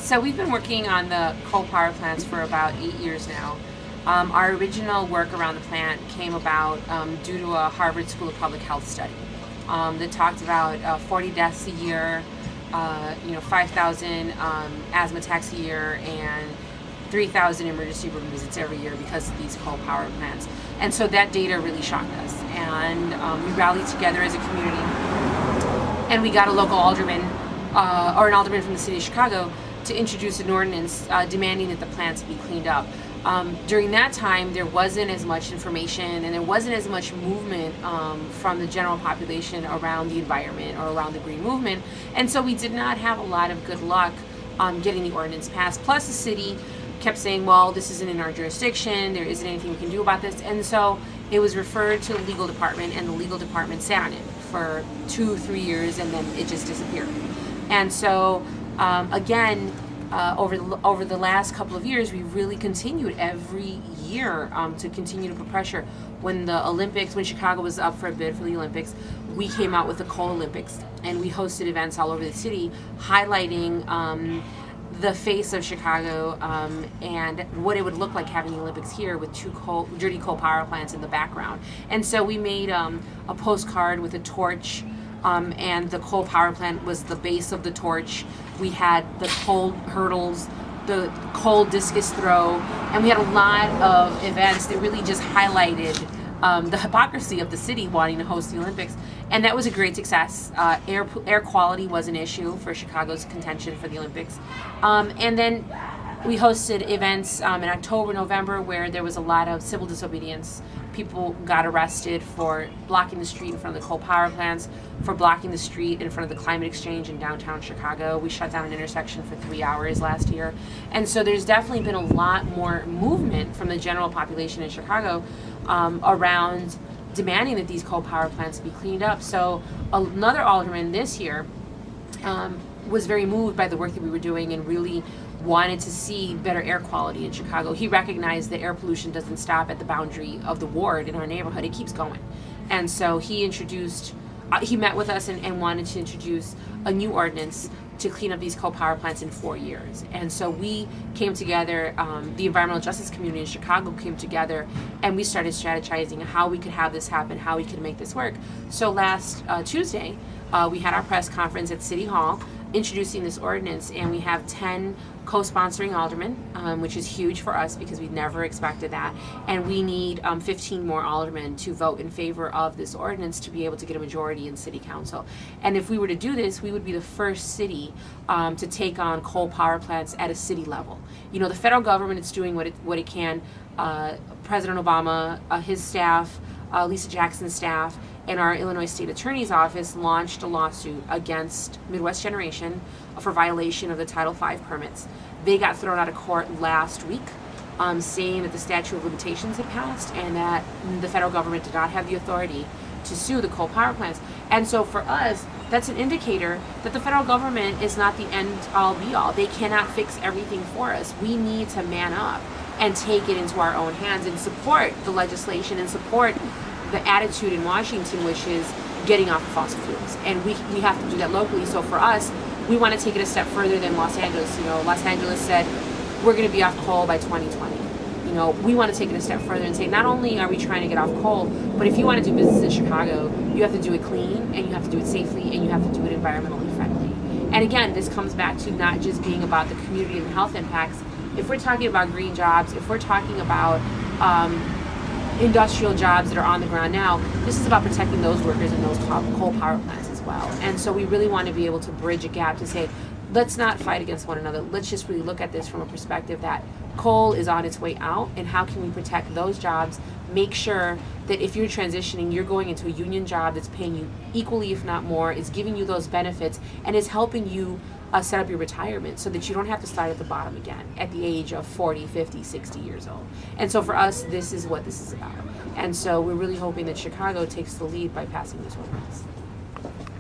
So we've been working on the coal power plants for about 8 years now. Our original work around the plant came about due to a Harvard School of Public Health study that talked about 40 deaths a year, 5,000 asthma attacks a year, and 3,000 emergency room visits every year because of these coal power plants. And so that data really shocked us. And we rallied together as a community, and we got a local alderman, or an alderman from the city of Chicago, to introduce an ordinance demanding that the plants be cleaned up. During that time, there wasn't as much information and there wasn't as much movement from the general population around the environment or around the green movement. And so we did not have a lot of good luck getting the ordinance passed. Plus the city kept saying, well, this isn't in our jurisdiction, there isn't anything we can do about this. And so it was referred to the legal department, and the legal department sat on it for 2-3 years, and then it just disappeared. And so again, over the last couple of years, we really continued every year to continue to put pressure. When Chicago was up for a bid for the Olympics, we came out with the Coal Olympics, and we hosted events all over the city highlighting the face of Chicago and what it would look like having the Olympics here with two dirty coal power plants in the background. And so we made a postcard with a torch, and the coal power plant was the base of the torch. We had the coal hurdles, the coal discus throw, and we had a lot of events that really just highlighted the hypocrisy of the city wanting to host the Olympics. And that was a great success. Air quality was an issue for Chicago's contention for the Olympics. And then we hosted events in October, November, where there was a lot of civil disobedience. People got arrested for blocking the street in front of the coal power plants, for blocking the street in front of the Climate Exchange in downtown Chicago. We shut down an intersection for 3 hours last year. And so there's definitely been a lot more movement from the general population in Chicago around demanding that these coal power plants be cleaned up. So another alderman this year was very moved by the work that we were doing and really wanted to see better air quality in Chicago. He recognized that air pollution doesn't stop at the boundary of the ward in our neighborhood, it keeps going. And so he met with us and wanted to introduce a new ordinance to clean up these coal power plants in 4 years. And so we came together, the environmental justice community in Chicago came together, and we started strategizing how we could have this happen, how we could make this work. So last Tuesday, we had our press conference at City Hall introducing this ordinance, and we have 10 co-sponsoring aldermen, which is huge for us because we never expected that, and we need 15 more aldermen to vote in favor of this ordinance to be able to get a majority in city council. And if we were to do this, we would be the first city to take on coal power plants at a city level. You know, the federal government is doing what it can. President Obama, his staff, Lisa Jackson's staff, and our Illinois State Attorney's Office launched a lawsuit against Midwest Generation for violation of the Title V permits. They got thrown out of court last week, saying that the statute of limitations had passed and that the federal government did not have the authority to sue the coal power plants. And so for us, that's an indicator that the federal government is not the end-all be-all. They cannot fix everything for us. We need to man up and take it into our own hands and support the legislation and support the attitude in Washington, which is getting off of fossil fuels. And we have to do that locally. So for us, we want to take it a step further than Los Angeles. You know, Los Angeles said we're going to be off coal by 2020. You know, we want to take it a step further and say not only are we trying to get off coal, but if you want to do business in Chicago, you have to do it clean, and you have to do it safely, and you have to do it environmentally friendly. And again, this comes back to not just being about the community and the health impacts. If we're talking about green jobs, if we're talking about industrial jobs that are on the ground now, this is about protecting those workers in those coal power plants as well. And so we really want to be able to bridge a gap to say, let's not fight against one another. Let's just really look at this from a perspective that coal is on its way out, and how can we protect those jobs, make sure that if you're transitioning, you're going into a union job that's paying you equally, if not more, is giving you those benefits, and is helping you set up your retirement so that you don't have to start at the bottom again at the age of 40, 50, 60 years old. And so for us, this is what this is about. And so we're really hoping that Chicago takes the lead by passing this ordinance.